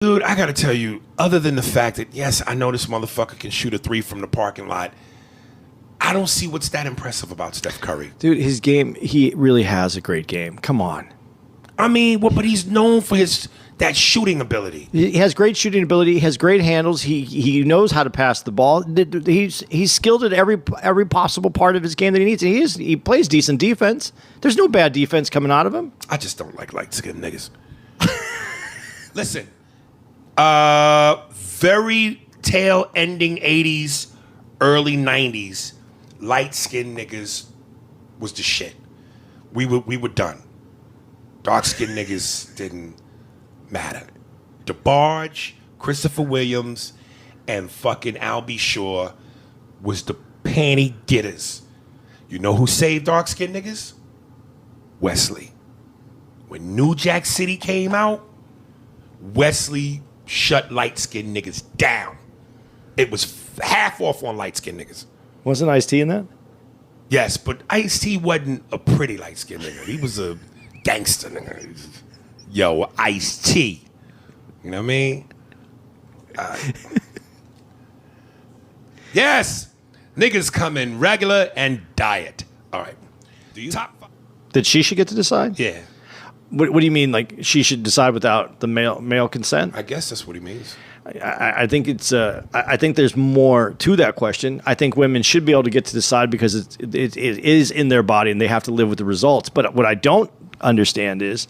Dude, I gotta tell you, other than the fact that, yes, I know this motherfucker can shoot a 3 from the parking lot, I don't see what's that impressive about Steph Curry. Dude, his game, he really has a great game. Come on. I mean, but he's known for that shooting ability. He has great shooting ability. He has great handles. He knows how to pass the ball. He's skilled at every possible part of his game that he needs. He plays decent defense. There's no bad defense coming out of him. I just don't like light-skinned niggas. Listen, very tail-ending 80s, early 90s, light-skinned niggas was the shit. We were done. Dark-skinned niggas didn't matter. DeBarge, Christopher Williams, and fucking Albie Shore was the panty getters. You know who saved dark-skinned niggas? Wesley. When New Jack City came out, Wesley shut light-skinned niggas down. It was half off on light-skinned niggas. Wasn't Ice-T in that? Yes, but Ice-T wasn't a pretty light-skinned nigga. He was a gangster nigga. Yo, Ice-T. You know what I mean? Yes. Niggas come in regular and diet. All right. Do you top five? That she should get to decide? Yeah. What do you mean, like she should decide without the male consent? I guess that's what he means. I think it's. I think there's more to that question. I think women should be able to get to decide because it is in their body and they have to live with the results. But what I don't understand is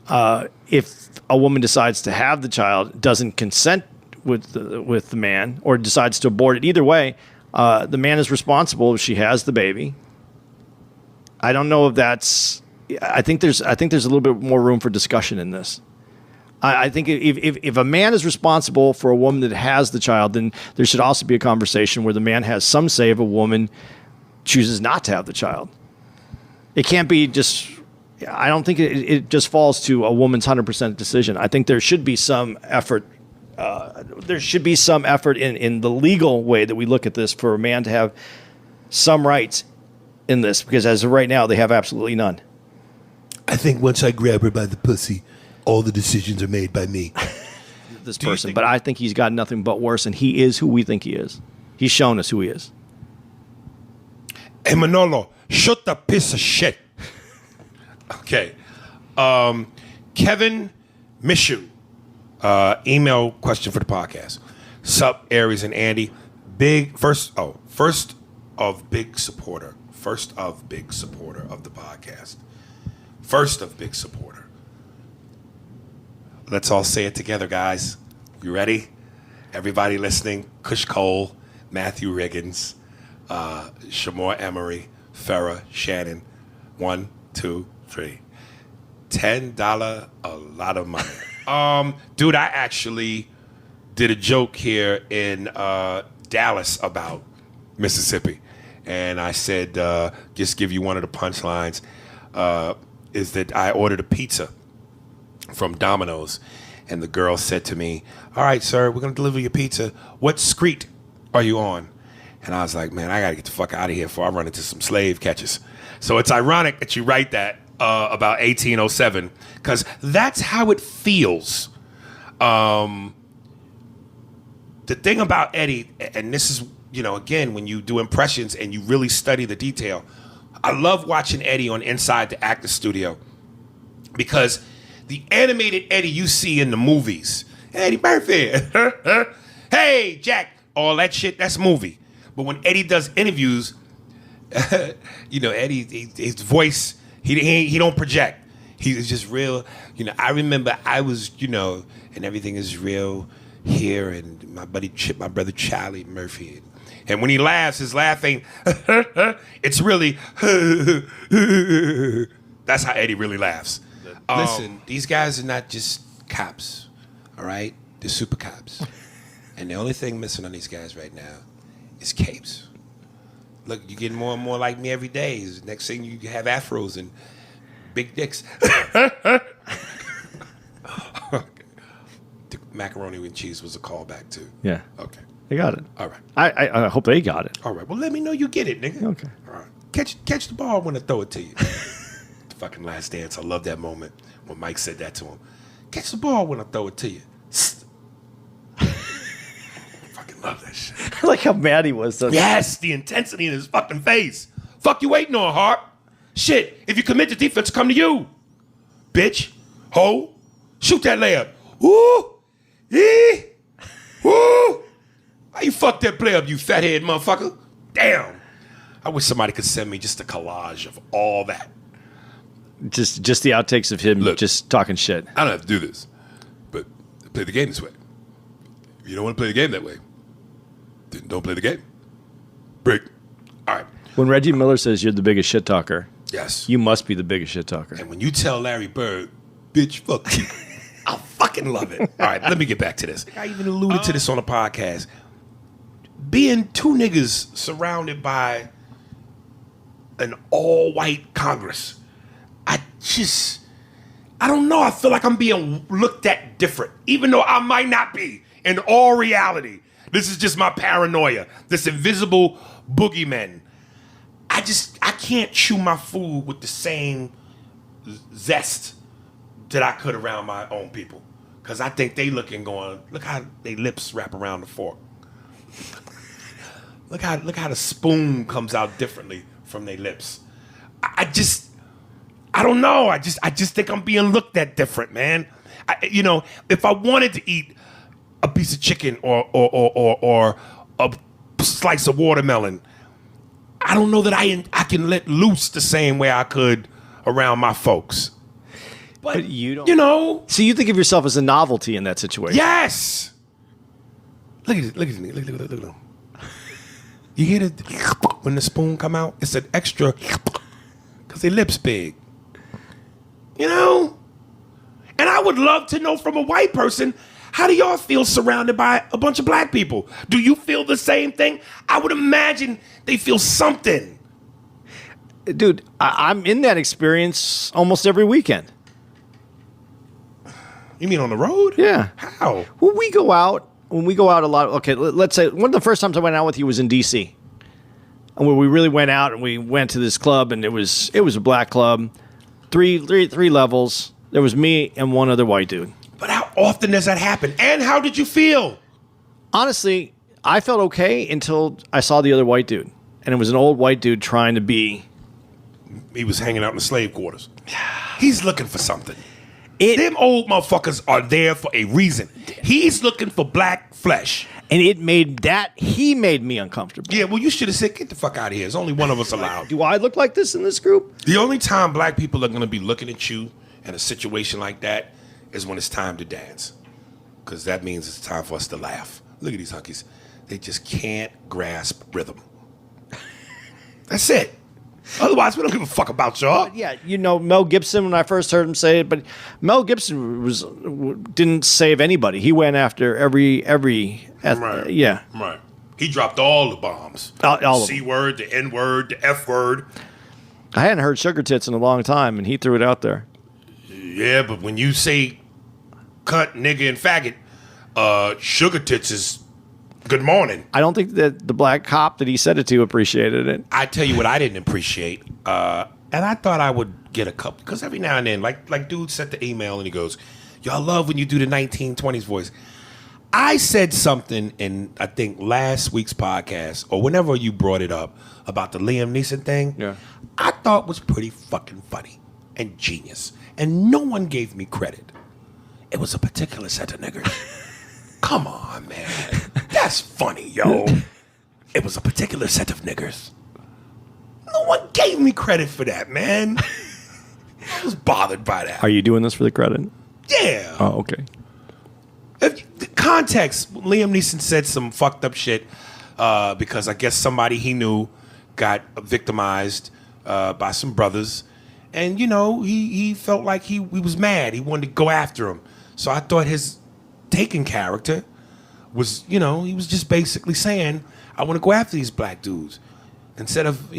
if a woman decides to have the child, doesn't consent with the man, or decides to abort it. Either way, the man is responsible if she has the baby. I don't know if that's. I think there's a little bit more room for discussion in this. I think if a man is responsible for a woman that has the child, then there should also be a conversation where the man has some say if a woman chooses not to have the child. It can't be just. I don't think it just falls to a woman's 100% decision. I think there should be some effort. There should be some effort in the legal way that we look at this for a man to have some rights in this, because as of right now, they have absolutely none. I think once I grab her by the pussy, all the decisions are made by me. This person, but I think he's got nothing but worse, and he is who we think he is. He's shown us who he is. Hey, Manolo, shut the piece of shit. Okay. Kevin Mishu, email question for the podcast. Sup, Aries and Andy. First of big supporter of the podcast. First of big supporter. Let's all say it together, guys. You ready? Everybody listening. Kush Cole, Matthew Riggins, Shamor Emery, Farrah, Shannon. 1, 2, 3. $10, a lot of money. Dude, I actually did a joke here in Dallas about Mississippi. And I said, just give you one of the punchlines, is that I ordered a pizza from Domino's. And the girl said to me, all right, sir, we're going to deliver your pizza. What street are you on? And I was like, man, I got to get the fuck out of here before I run into some slave catchers. So it's ironic that you write that about 1807, because that's how it feels. The thing about Eddie, and this is, again, when you do impressions and you really study the detail, I love watching Eddie on Inside the Actor Studio, because the animated Eddie you see in the movies, Eddie Murphy, hey, Jack, all that shit, that's movie. But when Eddie does interviews, Eddie, his voice, he don't project. He's just real. I remember I was, and everything is real here, and my brother Charlie Murphy. And when he laughs, his laugh ain't, it's really, that's how Eddie really laughs. Listen, these guys are not just cops, all right? They're super cops. And the only thing missing on these guys right now is capes. Look, you're getting more and more like me every day. Next thing you have afros and big dicks. The macaroni and cheese was a callback too. Yeah. Okay. They got it. All right. I hope they got it. All right. Well, let me know you get it, nigga. Okay. All right. Catch the ball when I throw it to you. The fucking Last Dance. I love that moment when Mike said that to him. Catch the ball when I throw it to you. love that shit. I like how mad he was. Though. Yes, the intensity in his fucking face. Fuck you waiting on, Hart? Shit, if you commit to defense, come to you. Bitch, ho, shoot that layup. Woo, woo. How you fuck that play up, you fathead motherfucker? Damn. I wish somebody could send me just a collage of all that. Just the outtakes of him just talking shit. I don't have to do this, but play the game this way. If you don't want to play the game that way, then don't play the game. Break. All right. When Reggie Miller says you're the biggest shit talker, Yes. you must be the biggest shit talker. And when you tell Larry Bird, bitch, fuck you, I fucking love it. All right, let me get back to this. I even alluded to this on a podcast. Being two niggas surrounded by an all-white Congress, I don't know. I feel like I'm being looked at different, even though I might not be in all reality. This is just my paranoia, this invisible boogeyman. I can't chew my food with the same zest that I could around my own people. Because I think they looking going, look how they lips wrap around the fork. Look how the spoon comes out differently from their lips. I don't know. I just think I'm being looked at different, man. If I wanted to eat a piece of chicken or a slice of watermelon, I don't know that I can let loose the same way I could around my folks. But you don't. So you think of yourself as a novelty in that situation? Yes. Look at this. Look at him. You hear when the spoon come out? It's an extra because their lips big. And I would love to know from a white person, how do y'all feel surrounded by a bunch of black people? Do you feel the same thing? I would imagine they feel something. Dude, I'm in that experience almost every weekend. You mean on the road? Yeah. How? When we go out a lot, okay, let's say one of the first times I went out with you was in D.C. And where we really went out and we went to this club and it was a black club, three levels. There was me and one other white dude. But how often does that happen? And how did you feel? Honestly, I felt okay until I saw the other white dude. And it was an old white dude trying to be... He was hanging out in the slave quarters. He's looking for something. Them old motherfuckers are there for a reason. He's looking for black flesh. And he made me uncomfortable. Yeah, well, you should have said, get the fuck out of here. There's only one of us allowed. Do I look like this in this group? The only time black people are going to be looking at you in a situation like that is when it's time to dance. Because that means it's time for us to laugh. Look at these hunkies. They just can't grasp rhythm. That's it. Otherwise, we don't give a fuck about y'all. Yeah, Mel Gibson, when I first heard him say it, but Mel Gibson didn't save anybody. He went after every Right. Yeah. Right. He dropped all the bombs. All of them. C word, the N word, the F word. I hadn't heard sugar tits in a long time, and he threw it out there. Yeah, but when you say cunt, nigga, and faggot, sugar tits is good morning. I don't think that the black cop that he said it to appreciated it. I tell you what I didn't appreciate, and I thought I would get a couple, because every now and then, like dude sent the email and he goes, y'all love when you do the 1920s voice. I said something in, I think, last week's podcast, or whenever you brought it up, about the Liam Neeson thing. Yeah. I thought was pretty fucking funny and genius, and no one gave me credit. It was a particular set of niggers. Come on, man. That's funny, yo. It was a particular set of niggers. No one gave me credit for that, man. I was bothered by that. Are you doing this for the credit? Yeah. Oh, okay. The context, Liam Neeson said some fucked up shit because I guess somebody he knew got victimized by some brothers. And, he felt like he was mad. He wanted to go after him. So I thought his Taken character was, he was just basically saying, I want to go after these black dudes. Instead of,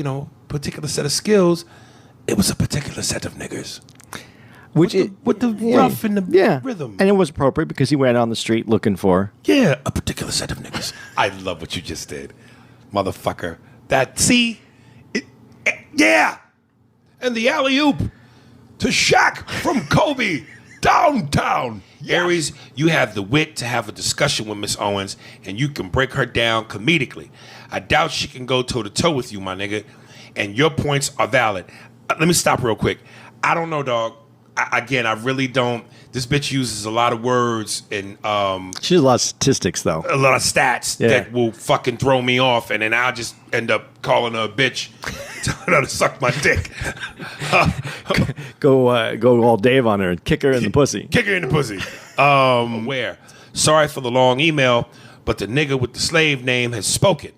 particular set of skills, it was a particular set of niggers. With the rough and the rhythm. And it was appropriate because he went on the street looking for... Yeah, a particular set of niggers. I love what you just did. Motherfucker. Yeah. And the alley-oop to Shaq from Kobe downtown. Aries, you have the wit to have a discussion with Miss Owens, and you can break her down comedically. I doubt she can go toe-to-toe with you, my nigga, and your points are valid. Let me stop real quick. I don't know, dog. I really don't. This bitch uses a lot of words and she has a lot of statistics, though. a lot of stats that will fucking throw me off, and then I'll just end up calling her a bitch, telling her to suck my dick. Go all Dave on her and kick her in the pussy. Kick her in the pussy. Where? Sorry for the long email, but the nigga with the slave name has spoken.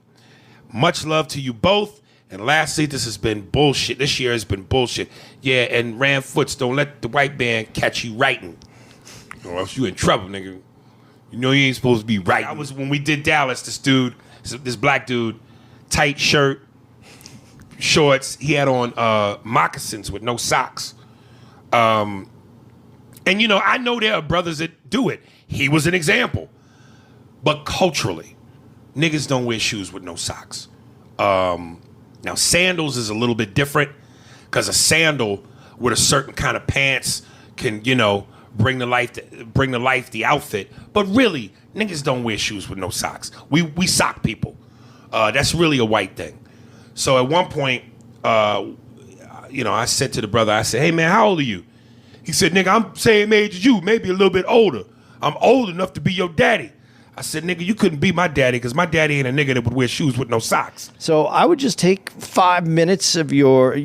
Much love to you both. And lastly, this has been bullshit. This year has been bullshit. Yeah, and Ram Foots, don't let the white man catch you writing, or else you in trouble, nigga. You know you ain't supposed to be writing. I was when we did Dallas. This black dude, tight shirt, shorts. He had on moccasins with no socks. And you know, I know there are brothers that do it. He was an example. But culturally, niggas don't wear shoes with no socks. Now, sandals is a little bit different because a sandal with a certain kind of pants can, you know, bring to life the outfit. But really, niggas don't wear shoes with no socks. We sock people. That's really a white thing. So at one point, you know, I said to the brother, I said, hey, man, how old are you? He said, nigga, I'm same age as you, maybe a little bit older. I'm old enough to be your daddy. I said, nigga, you couldn't be my daddy because my daddy ain't a nigga that would wear shoes with no socks. So I would just take 5 minutes of your,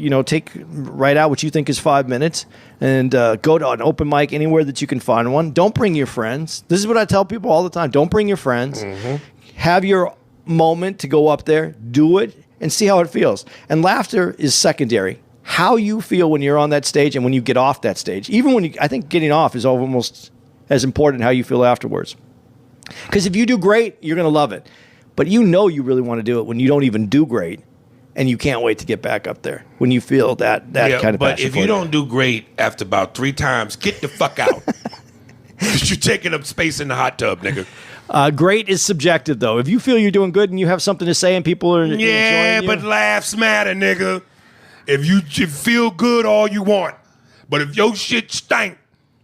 write out what you think is 5 minutes and go to an open mic anywhere that you can find one. Don't bring your friends. This is what I tell people all the time. Don't bring your friends. Mm-hmm. Have your moment to go up there, do it, and see how it feels. And laughter is secondary. How you feel when you're on that stage and when you get off that stage. Even when I think getting off is almost as important how you feel afterwards. Because if you do great, you're going to love it. But you know you really want to do it when you don't even do great, and you can't wait to get back up there when you feel that kind of passion. But if you don't do great after about 3 times, get the fuck out. Because you're taking up space in the hot tub, nigga. Great is subjective, though. If you feel you're doing good and you have something to say and people are enjoying you. But laughs matter, nigga. If you feel good all you want, but if your shit stank,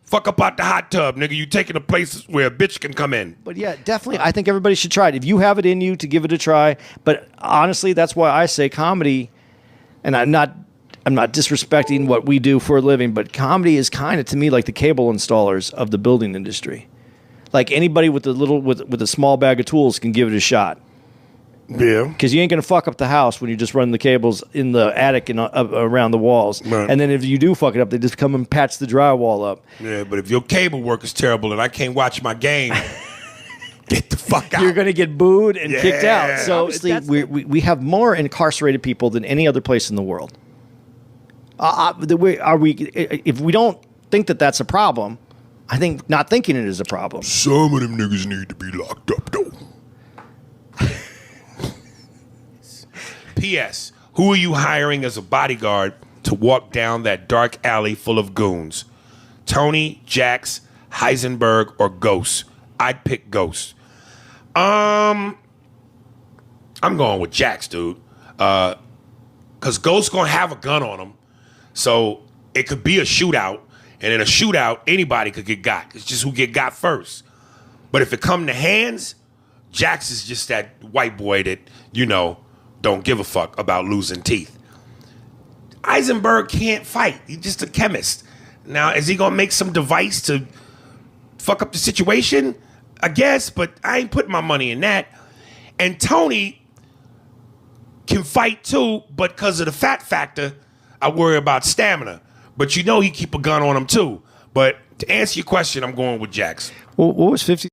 fuck up out the hot tub, nigga. You taking a place where a bitch can come in. But yeah, definitely. I think everybody should try it. If you have it in you to give it a try. But honestly, that's why I say comedy, and I'm not disrespecting what we do for a living, but comedy is kind of, to me, like the cable installers of the building industry. Like anybody with a small bag of tools can give it a shot. Yeah. Because you ain't going to fuck up the house when you just run the cables in the attic and around the walls. Right. And then if you do fuck it up, they just come and patch the drywall up. Yeah, but if your cable work is terrible and I can't watch my game, get the fuck out. You're going to get booed and kicked out. So obviously, we have more incarcerated people than any other place in the world. If we don't think that that's a problem, I think not thinking it is a problem. Some of them niggas need to be locked up, though. P.S. Who are you hiring as a bodyguard to walk down that dark alley full of goons? Tony, Jax, Heisenberg, or Ghost? I'd pick Ghost. I'm going with Jax, dude. Because Ghost's going to have a gun on him. So it could be a shootout. And in a shootout, anybody could get got. It's just who get got first. But if it come to hands, Jax is just that white boy that, you know, don't give a fuck about losing teeth. Eisenberg can't fight. He's just a chemist. Now, is he going to make some device to fuck up the situation? I guess, but I ain't putting my money in that. And Tony can fight too, but because of the fat factor, I worry about stamina. But you know he keep a gun on him too. But to answer your question, I'm going with Jax. Well, what was 50?